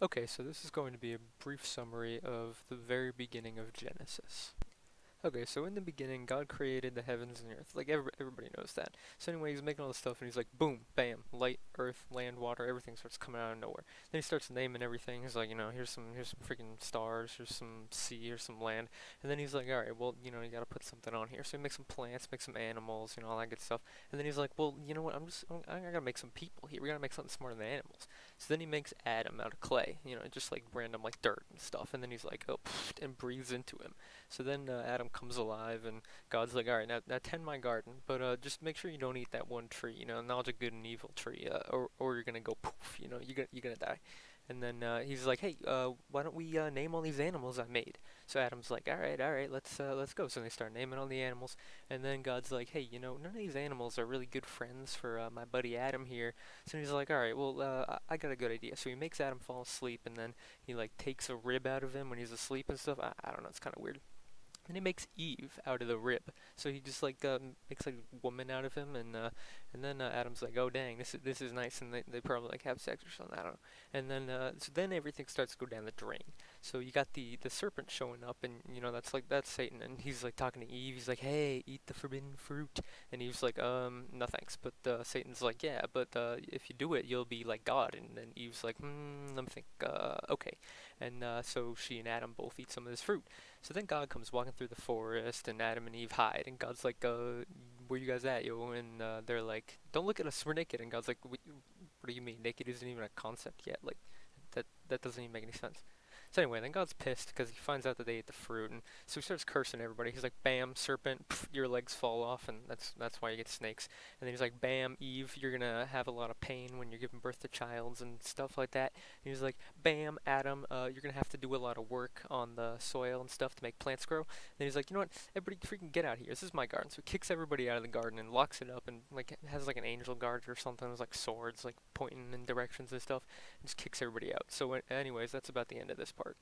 Okay, so this is going to be a brief summary of the very beginning of Genesis. Okay, so in the beginning, God created the heavens and the earth. Like, everybody knows that. So anyway, he's making all this stuff, and he's like, boom, bam, light, earth, land, water, everything starts coming out of nowhere. Then he starts naming everything. He's like, here's some freaking stars, here's some sea, here's some land. And then he's like, all right, well, you gotta put something on here. So he makes some plants, makes some animals, all that good stuff. And then he's like, well, you know what? I gotta make some people here. We gotta make something smarter than animals. So then he makes Adam out of clay, just like random like dirt and stuff. And then he's like, oh, and breathes into him. So then Adam comes alive, and God's like, all right, now tend my garden, but just make sure you don't eat that one tree, knowledge of good and evil tree, or you're gonna go poof, you're gonna die. And then he's like, hey, why don't we name all these animals I made? So Adam's like, all right, let's go. So they start naming all the animals, and then God's like, hey, none of these animals are really good friends for my buddy Adam here. So he's like, all right, well, I got a good idea. So he makes Adam fall asleep, and then he like takes a rib out of him when he's asleep and stuff. I don't know, it's kind of weird. And he makes Eve out of the rib. So he just like makes like a woman out of him, and then Adam's like, oh dang, this is nice, and they probably like have sex or something. I don't know. And then so then everything starts to go down the drain. So you got the serpent showing up, and that's Satan, and he's like talking to Eve. He's like, hey, eat the forbidden fruit, and Eve's like, no thanks. But Satan's like, yeah, but if you do it, you'll be like God. And then Eve's like, let me think. Okay. And so she and Adam both eat some of this fruit. So then God comes walking through the forest, and Adam and Eve hide, and God's like, where you guys at, yo? And they're like, don't look at us, we're naked. And God's like, what do you mean? Naked isn't even a concept yet. Like, that doesn't even make any sense. So anyway, then God's pissed because he finds out that they ate the fruit, and so he starts cursing everybody. He's like, "Bam, serpent, pff, your legs fall off, and that's why you get snakes." And then he's like, "Bam, Eve, you're gonna have a lot of pain when you're giving birth to childs and stuff like that." And he's like, "Bam, Adam, you're gonna have to do a lot of work on the soil and stuff to make plants grow." And then he's like, "You know what? Everybody, freaking get out of here. This is my garden." So he kicks everybody out of the garden and locks it up, and like has like an angel guard or something with like swords, like pointing in directions and stuff, and just kicks everybody out. So, anyways, that's about the end of this part.